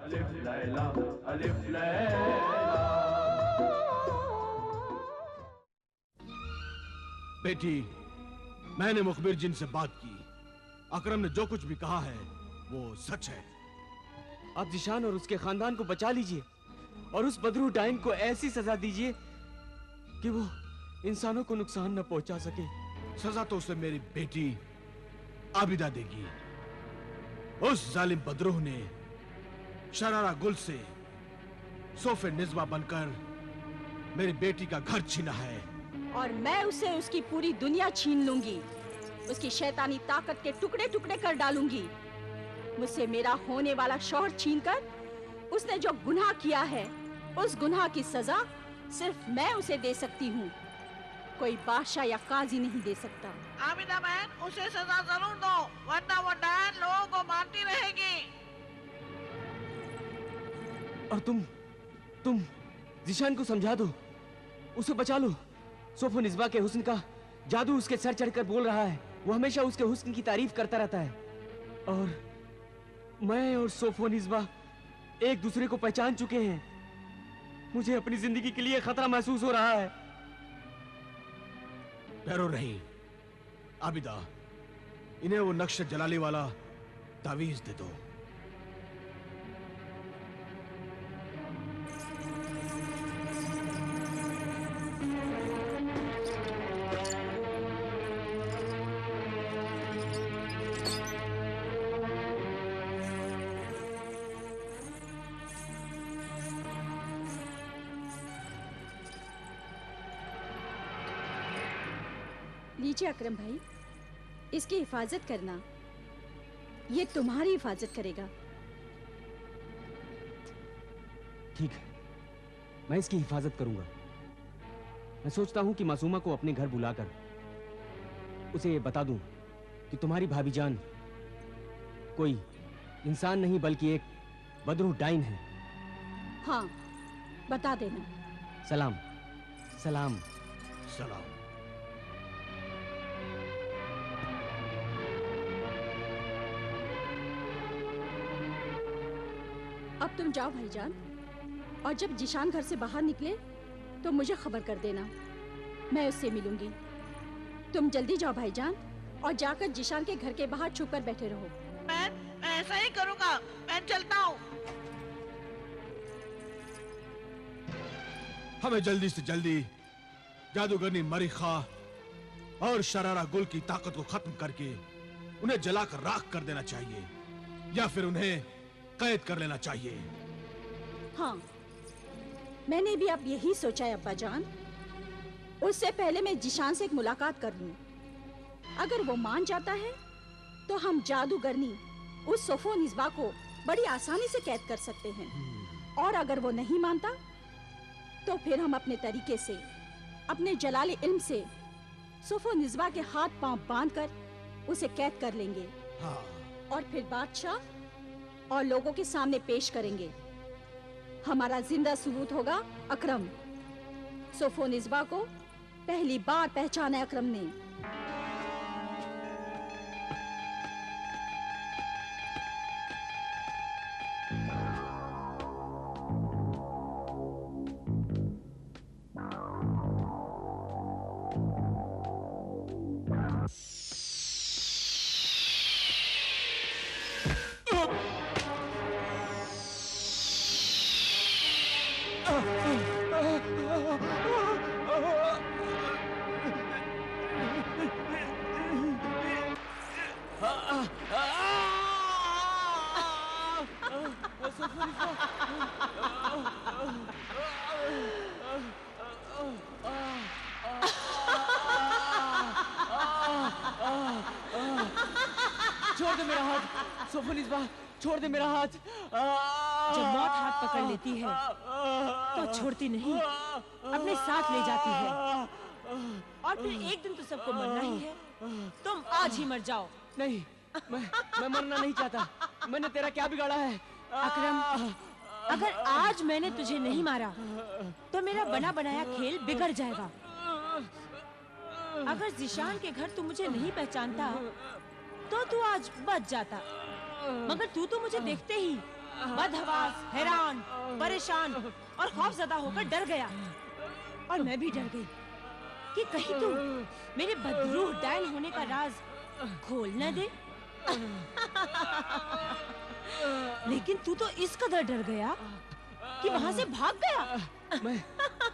अलिफ लैला अलिफ लैला। बेटी, मैंने मुखबिर जिन से बात की। अकरम ने जो कुछ भी कहा है वो सच है। आप जिशान और उसके खानदान को बचा लीजिए और उस बदरू डाइन को ऐसी सजा दीजिए कि वो इंसानों को नुकसान न पहुंचा सके। सजा तो उसे मेरी बेटी आबिदा देगी। उस जालिम बदरूह ने शरारा गुल से सोफे निज़्वा बनकर मेरी बेटी का घर छीना है और मैं उसे उसकी पूरी दुनिया छीन लूंगी। उसकी शैतानी ताकत के टुकड़े टुकड़े कर डालूंगी। मुझसे मेरा होने वाला शौहर छीनकर उसने जो गुनाह किया है, उस गुनाह की सजा सिर्फ मैं उसे दे सकती हूँ। कोई बादशाह या काजी नहीं दे सकता। आबिदा बहन, उसे सजा जरूर दो, वरना वो डायन लोगों को मारती रहेगी। और तुम जिशान को समझा दो, उसे बचा लो। सोफो निज़्वा के हुस्न का जादू उसके सर चढ़कर बोल रहा है। वो हमेशा उसके हुस्न की तारीफ करता रहता है और मैं और सोफो निज़्वा एक दूसरे को पहचान चुके हैं। मुझे अपनी जिंदगी के लिए खतरा महसूस हो रहा है। डरो नहीं आबिदा, इन्हें वो नक्श जलाली वाला तावीज दे दो। लीजिए अकरम भाई, इसकी हिफाजत करना। ये तुम्हारी हिफाजत करेगा। ठीक है, मैं इसकी हिफाजत करूंगा। मैं सोचता हूं कि मासूमा को अपने घर बुलाकर उसे ये बता दूं कि तुम्हारी भाभी जान कोई इंसान नहीं बल्कि एक बदरू डाइन है। हाँ, बता देना। सलाम सलाम सलाम। अब तुम जाओ भाईजान, और जब जिशान घर से बाहर निकले तो मुझे खबर कर देना, मैं उससे मिलूंगी। तुम जल्दी जाओ भाईजान और जाकर जिशान के घर के बाहर छुप कर बैठे रहो। मैं ऐसा ही करूँगा। मैं चलता हूँ। हमें जल्दी से जल्दी जादूगरनी मरिखा और शरारा गुल की ताकत को खत्म करके उन्हें जलाकर राख कर देना चाहिए, या फिर उन्हें कैद कर लेना चाहिए। हाँ, मैंने भी अब यही सोचा है अब्बा जान। उससे पहले मैं जिशान से एक मुलाकात कर लूं। अगर वो मान जाता है तो हम जादूगरनी उस सोफो निज़्वा को बड़ी आसानी से कैद कर सकते हैं, और अगर वो नहीं मानता तो फिर हम अपने तरीके से, अपने जलाले इल्म से सोफो निज़्वा के हाथ पांव बांधकर उसे कैद कर लेंगे। हाँ। और फिर बादशाह और लोगों के सामने पेश करेंगे। हमारा जिंदा सबूत होगा अकरम। सोफो निज़्वा को पहली बार पहचाना अकरम ने। छोड़ दे मेरा हाथ सोफो निज़्वा, छोड़ दे मेरा हाथ। जब मौत हाथ पकड़ लेती है तो छोड़ती नहीं, अपने साथ ले जाती है। और फिर एक दिन तो सबको मरना ही है। तुम आज ही मर जाओ। नहीं, मैं मरना नहीं चाहता। मैंने तेरा क्या बिगाड़ा है? अकरम, अगर आज मैंने तुझे नहीं मारा तो मेरा बना बनाया खेल बिगड़ जाएगा। अगर जिशान के घर तू मुझे नहीं पहचानता तो तू आज बच जाता, मगर तू तो मुझे देखते ही बदहवास, हैरान, परेशान और खौफजदा होकर डर गया। और मैं भी डर गई कि कहीं तू मेरे बदरूह डायन होने का राज खोल न दे। लेकिन तू तो इस कदर डर गया कि वहाँ से भाग गया।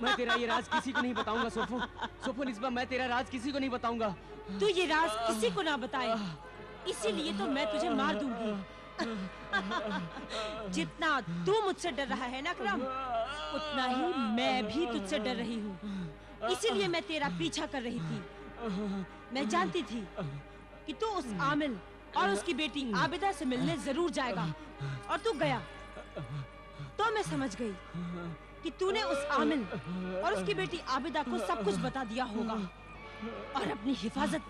मैं तेरा ये राज किसी को नहीं बताऊंगा सोफो। सोफो निस्बा, मैं तेरा राज किसी को नहीं बताऊंगा। तू ये राज किसी को ना बताए, इसीलिए तो मैं तुझे मार दूंगी। जितना तू मुझसे डर रहा है ना अकरम, उतना ही मैं भी तुझसे डर रही हूँ। इसीलिए मैं तेरा पीछा कर रही थी। मैं जानती थी कि तू उस आमिल और उसकी बेटी आबिदा से मिलने जरूर जाएगा, और तू गया। तो मैं समझ गई कि तूने उस आमिल और उसकी बेटी आबिदा को सब कुछ बता दिया होगा, और अपनी हिफाजत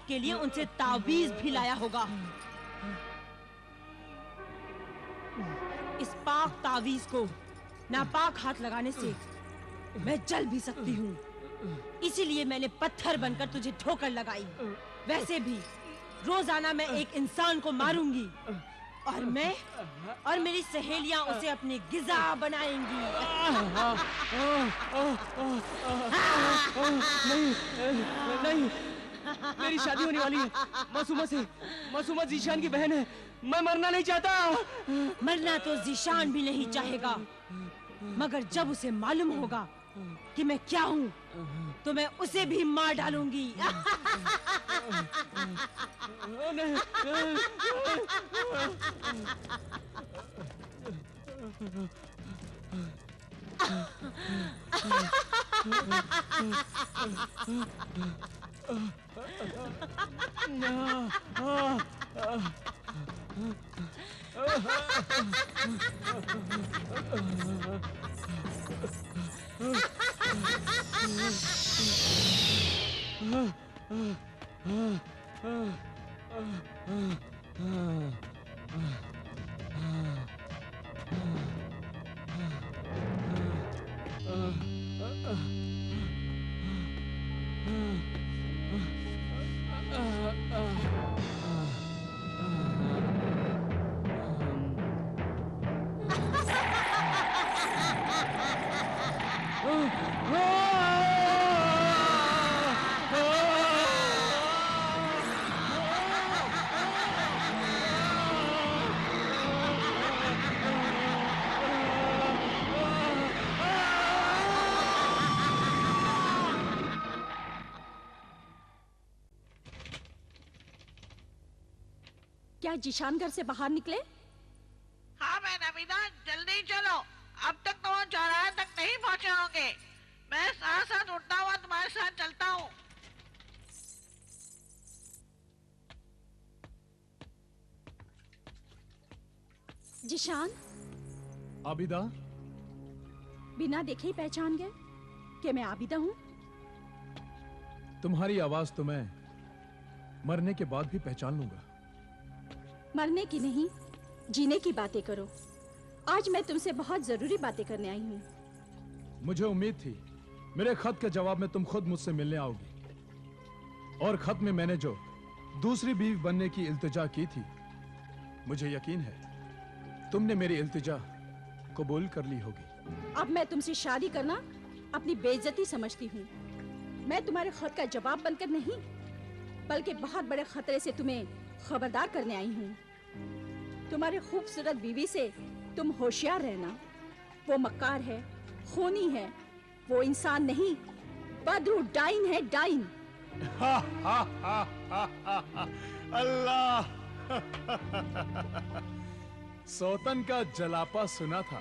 के लिए उनसे तावीज भी लाया होगा। इस पाक तावीज को नापाक हाथ लगाने से मैं जल भी सकती हूँ, इसीलिए मैंने पत्थर बनकर तुझे ठोकर लगाई। वैसे भी रोजाना मैं एक इंसान को मारूंगी, और मैं और मेरी सहेलियां उसे अपनी गिजा बनाएंगी। नहीं, मेरी शादी होने वाली है मासूमा से। मासूमा जीशान की बहन है। मैं मरना नहीं चाहता। मरना तो जीशान भी नहीं चाहेगा, मगर जब उसे मालूम होगा कि मैं क्या हूँ, तो मैं उसे भी मार डालूंगी। क्या जिशान घर से बाहर निकले? हाँ मैं नबीना, जल्दी चलो। अब तक तो वो चौराहे तक नहीं पहुँचे होंगे। मैं साथ साथ उठता हुआ तुम्हारे साथ चलता हूँ। जिशान, आबिदा, बिना देखे ही पहचान गए कि मैं आबिदा हूँ? तुम्हारी आवाज तो मैं मरने के बाद भी पहचान लूंगा। मरने की नहीं, जीने की बातें करो। आज मैं तुमसे बहुत जरूरी बातें करने आई हूँ। मुझे उम्मीद थी मेरे खत के जवाब में तुम खुद मुझसे मिलने आओगी, और खत में मैंने जो दूसरी बीवी बनने की इल्तिजा की थी, मुझे यकीन है तुमने मेरी इल्तिजा कबूल कर ली होगी। अब मैं तुमसे शादी करना अपनी बेइज्जती समझती हूँ। मैं तुम्हारे खत का जवाब बनकर नहीं, बल्कि बहुत बड़े खतरे से तुम्हें खबरदार करने आई हूँ। तुम्हारी खूबसूरत बीवी से तुम होशियार रहना। वो मक्कार है, खूनी है, वो इंसान नहीं, बदरू डाइन है, डाइन। अल्लाह, सौतन का जलापा सुना था,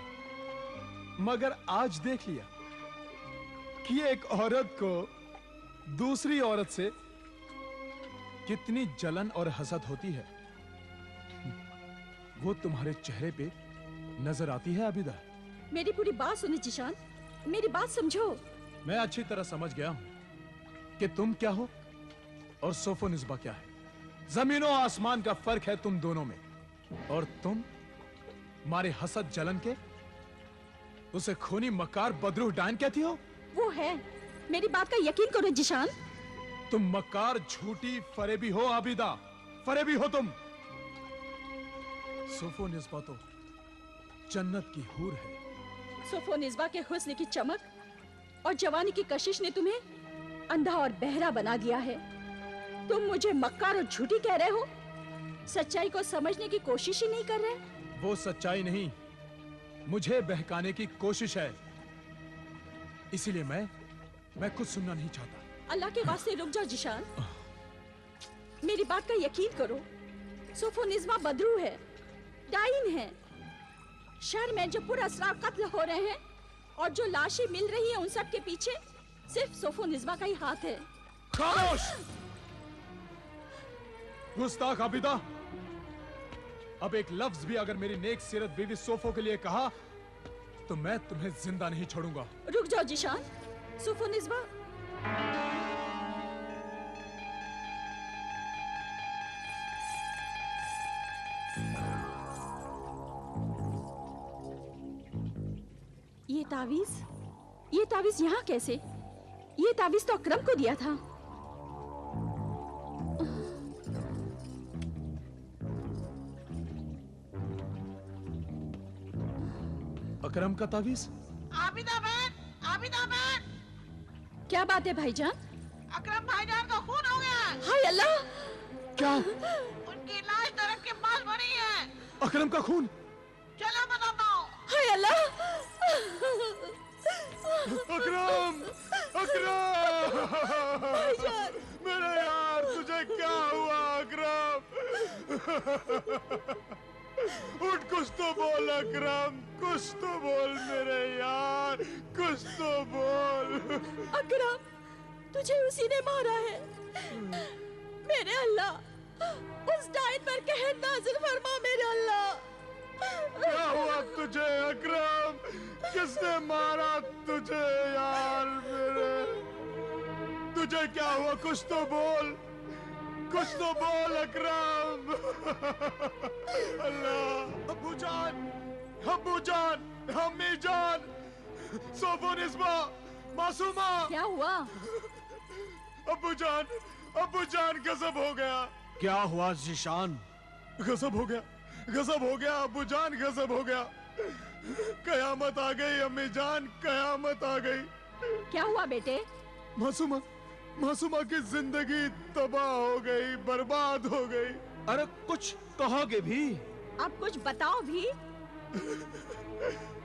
मगर आज देख लिया कि एक औरत को दूसरी औरत से कितनी जलन और हसद होती है। वो तुम्हारे चेहरे पे नजर आती है आबिदा। मेरी पूरी बात सुनो जिशान, मेरी बात समझो। मैं अच्छी तरह समझ गया हूं कि तुम क्या हो और सोफो निस्बा क्या है। जमीनों आसमान का फर्क है तुम दोनों में, और तुम मारे हसद जलन के उसे खूनी मकार बदरूह डायन कहती हो। वो है, मेरी बात का यकीन करो जिशान। तुम मकार, झूठी, फरेबी हो आबिदा, फरेबी हो तुम। सोफो निस्बा तो जन्नत की हूर है। सोफो निस्बा के हुस्न की चमक और जवानी की कशिश ने तुम्हें अंधा और बहरा बना दिया है। तुम मुझे मक्कार और झूठी कह रहे हो, सच्चाई को समझने की कोशिश ही नहीं कर रहे। वो सच्चाई नहीं, मुझे बहकाने की कोशिश है, इसीलिए मैं कुछ सुनना नहीं चाहता। अल्लाह के वास्ते रुक जाओ जिशान, मेरी बात का यकीन करो। सोफो निस्बा बदरू है, डाइन है। शहर में जो पुरअसरार कत्ल हो रहे हैं और जो लाशें मिल रही हैं, उन सब के पीछे सिर्फ सोफो निस्बा का ही हाथ है। खामोश! गुस्ताख आबिदा, अब एक लफ्ज भी अगर मेरी नेक सीरत बीवी सोफो के लिए कहा तो मैं तुम्हें जिंदा नहीं छोड़ूंगा। रुक जाओ जिशान, सोफो निस्बा। ये तावीज यहाँ कैसे? ये तावीज तो अकरम को दिया था। अकरम का तावीज? आबिदा बहन, क्या बात है भाईजान? अकरम भाईजान का खून हो गया है। हाय अल्लाह! क्या? उनकी लाश सड़क के पास पड़ी है। अकरम का खून? चलो बताता हूँ। हाय अल्लाह! अकरम! मेरे यार, तुझे क्या हुआ अकरम? उठ, कुछ तो बोल अकरम, कुछ तो बोल मेरे यार, कुछ तो बोल। अकरम, तुझे उसी ने मारा है। मेरे अल्लाह, उस डाइन पर कहर नाज़िल फरमा मेरे अल्लाह। क्या हुआ तुझे अकरम? किसने मारा तुझे यार मेरे? तुझे क्या हुआ? कुछ तो बोल, कुछ तो बोल अकरम। अल्लाह! अब्बू जान, अम्मी जान, सोफो निस्बा, मासूमा। क्या हुआ? अब्बू जान गजब हो गया। क्या हुआ जिशान? गजब हो गया अब्बू जान, गजब हो गया। कयामत आ गई अम्मी जान, कयामत आ गई। क्या हुआ बेटे? मासूमा की जिंदगी तबाह हो गई, बर्बाद हो गई। अरे कुछ कहोगे भी? अब कुछ बताओ भी।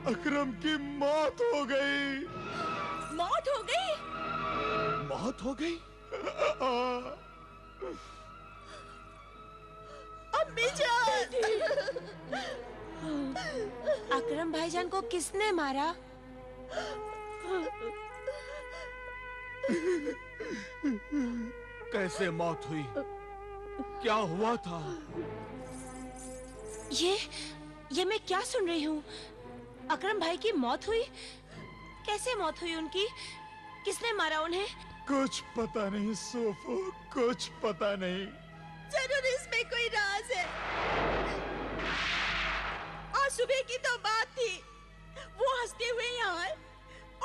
अकरम की मौत हो गई। मौत हो गई? मौत हो गई? अम्मी जान! अकरम भाईजान को किसने मारा? कैसे मौत हुई? क्या हुआ था? ये मैं क्या सुन रही हूँ? अकरम भाई की मौत हुई? कैसे मौत हुई उनकी? किसने मारा उन्हें? कुछ पता नहीं सोफो, कुछ पता नहीं। जरूर इसमें कोई राज है। आज सुबह की तो बात थी, वो हंसते हुए यहाँ आए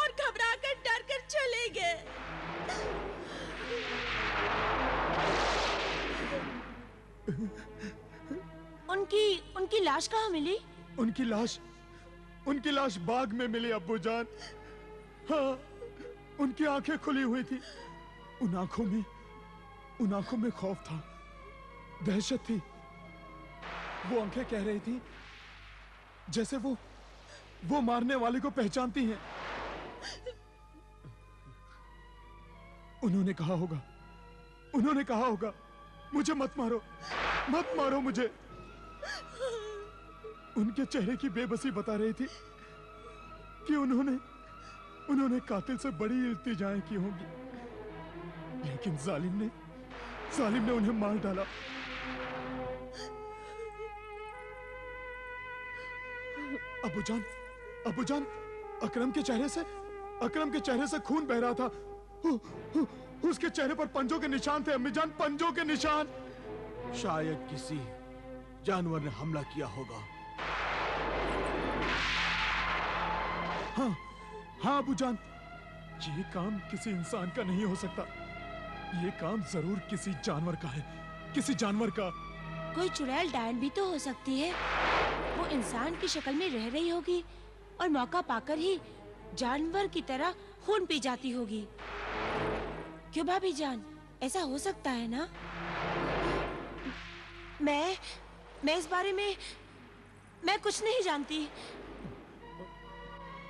और घबरा कर डर कर चले गए। उनकी लाश कहाँ मिली? उनकी लाश बाग में मिली अब्बू जान। हाँ, उनकी आंखें खुली हुई थी। उन आंखों में खौफ था, दहशत थी। वो आंखें कह रही थी जैसे वो मारने वाले को पहचानती हैं। उन्होंने कहा होगा मुझे मत मारो मुझे। उनके चेहरे की बेबसी बता रही थी कि उन्होंने कातिल से बड़ी इल्तिजाएं की होंगी, लेकिन जालिम ने उन्हें मार डाला। अब्बू जान, अकरम के चेहरे से खून बह रहा था। उसके चेहरे पर पंजों के निशान थे अम्मी जान, पंजों के निशान। शायद किसी जानवर ने हमला किया होगा। हाँ अब्बू जान, ये काम किसी इंसान का नहीं हो सकता। ये काम जरूर किसी जानवर का है, किसी जानवर का। कोई चुड़ैल डायन भी तो हो सकती है। इंसान की शक्ल में रह रही होगी और मौका पाकर ही जानवर की तरह खून पी जाती होगी। क्यों भाभी जान, ऐसा हो सकता है ना? मैं इस बारे में मैं कुछ नहीं जानती।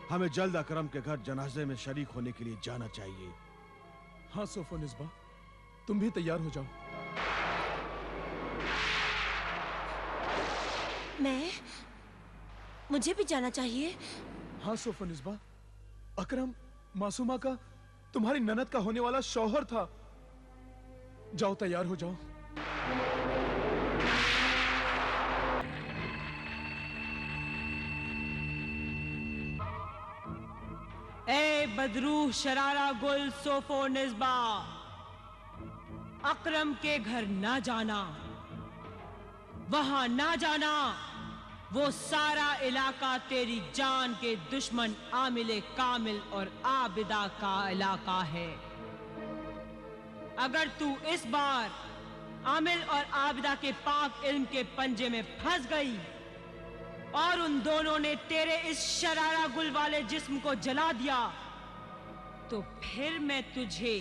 हमें जल्द अकरम के घर जनाजे में शरीक होने के लिए जाना चाहिए। हाँ सोफोनिस्बा, तुम भी तैयार हो जाओ। मुझे भी जाना चाहिए। हाँ सोफोनिस्बा, अकरम मासूमा का तुम्हारी ननद का होने वाला शौहर था। जाओ, तैयार हो जाओ। ए बदरूह शरारा गुल सोफोनिस्बा, अकरम के घर ना जाना, वहां ना जाना। वो सारा इलाका तेरी जान के दुश्मन आमिले कामिल और आबिदा का इलाका है। अगर तू इस बार आमिल और आबिदा के पाक इल्म के पंजे में फंस गई और उन दोनों ने तेरे इस शरारा गुल वाले जिस्म को जला दिया, तो फिर मैं तुझे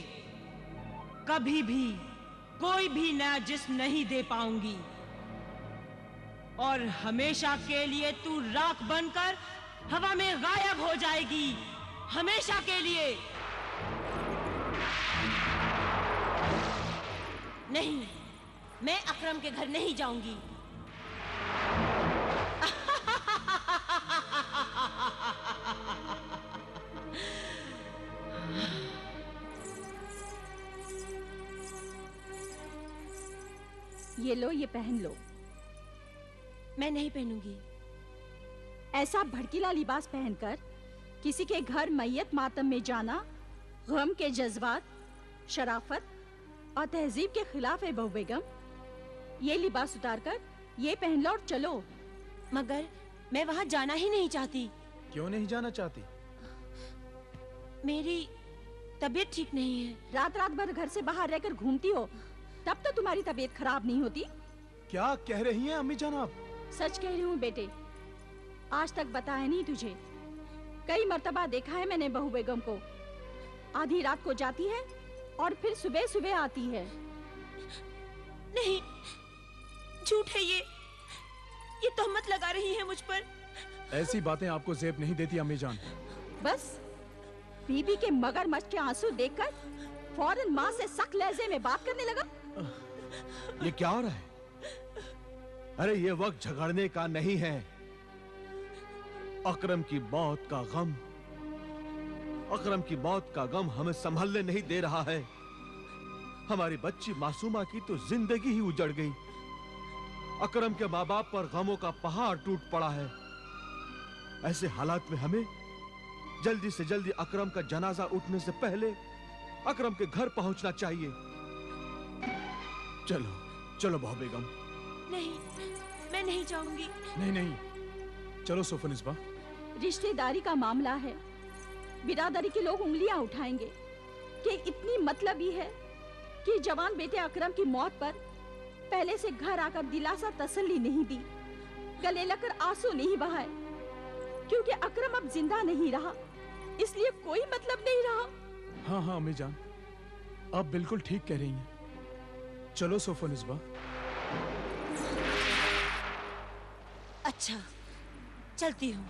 कभी भी कोई भी नया जिस्म नहीं दे पाऊंगी और हमेशा के लिए तू राख बनकर हवा में गायब हो जाएगी, हमेशा के लिए। नहीं, मैं अकरम के घर नहीं जाऊंगी। ये लो, ये पहन लो। मैं नहीं पहनूंगी। ऐसा भड़कीला लिबास पहनकर किसी के घर मैयत मातम में जाना गम के जज्बात, शराफत और तहजीब के खिलाफ है बहू बेगम। ये लिबास उतारकर ये पहन लो और चलो। मगर मैं वहां जाना ही नहीं चाहती। क्यों नहीं जाना चाहती? मेरी तबीयत ठीक नहीं है। रात रात भर घर से बाहर रहकर घूमती हो, तब तो तुम्हारी तबीयत खराब नहीं होती। क्या कह रही हैं अम्मी जान आप? सच कह रही हूँ बेटे, आज तक बताया नहीं तुझे। कई मर्तबा देखा है मैंने बहू बेगम को, आधी रात को जाती है और फिर सुबह सुबह आती है। नहीं, झूठ है ये तहमत लगा रही है मुझ पर। ऐसी बातें आपको ज़ेब नहीं देती अम्मी जान। बस बीबी के मगरमच्छ के आंसू देखकर फौरन माँ से सख्त लहजे में बात करने लगा। ये क्या हो रहा है? अरे ये वक्त झगड़ने का नहीं है। अकरम की मौत का गम, अकरम की मौत का गम हमें संभलने नहीं दे रहा है। हमारी बच्ची मासूमा की तो जिंदगी ही उजड़ गई। अकरम के माँ बाप पर गमों का पहाड़ टूट पड़ा है। ऐसे हालात में हमें जल्दी से जल्दी अकरम का जनाजा उठने से पहले अकरम के घर पहुंचना चाहिए। चलो चलो बहू बेगम। नहीं, मैं नहीं जाऊंगी। नहीं नहीं, चलो सोफोनिस्बा। रिश्तेदारी का मामला है, बिरादरी के लोग उंगलियां उठाएंगे कि इतनी मतलबी है कि जवान बेटे अकरम की मौत पर पहले से घर आकर दिलासा तसल्ली नहीं दी, गले लगकर आंसू नहीं बहाए, क्योंकि अकरम अब जिंदा नहीं रहा, इसलिए कोई मतलब नहीं रहा। हाँ हाँ अम्मी जान, आप बिल्कुल ठीक कह रही हैं। चलो सोफोनिस्बा। अच्छा, चलती हूँ।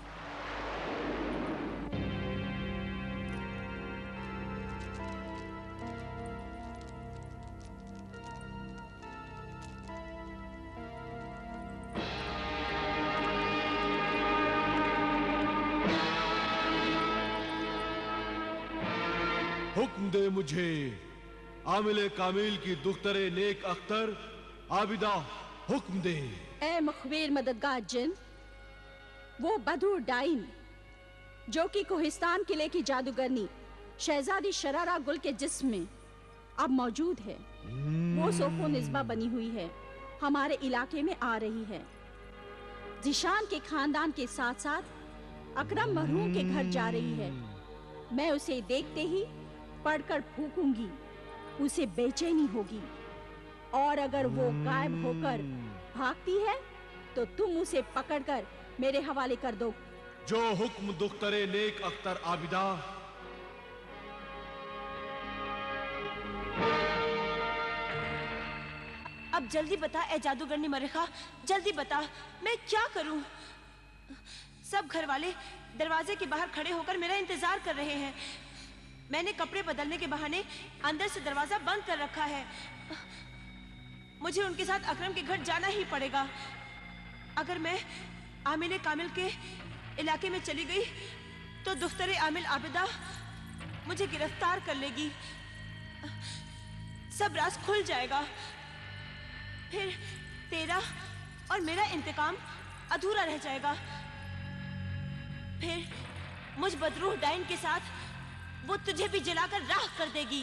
हुक्म दे मुझे, आमिले कामिल की दुख्तरे नेक अख्तर आबिदा, हुक्म दे। ए मुखबिर मददगार जिन, वो बदूर डाइन जो कि कोहिस्तान किले की जादूगरनी शहजादी शरारा गुल के जिस्म में अब मौजूद है, वो सोफोनिस्बा बनी हुई है, हमारे इलाके में आ रही है। जिशान के खानदान के साथ साथ अकरम मरहूम के घर जा रही है। मैं उसे देखते ही पढ़कर फूकूंगी, उसे बेचैनी होगी, और अगर वो गायब होकर भागती है तो तुम उसे पकड़कर मेरे हवाले कर दो। जो हुक्म दुख्तरे नेक अख्तर आबिदा। अब जल्दी बता ए जादूगरनी मरेखा, जल्दी बता मैं क्या करूं? सब घर वाले दरवाजे के बाहर खड़े होकर मेरा इंतजार कर रहे हैं। मैंने कपड़े बदलने के बहाने अंदर से दरवाजा बंद कर रखा है। मुझे उनके साथ अकरम के घर जाना ही पड़ेगा। अगर मैं आमिल कामिल के इलाके में चली गई तो दुख्तरे आमिल आबिदा मुझे गिरफ्तार कर लेगी। सब राज खुल जाएगा। फिर तेरा और मेरा इंतकाम अधूरा रह जाएगा। फिर मुझ बदरूह डाइन के साथ वो तुझे भी जलाकर राख कर देगी।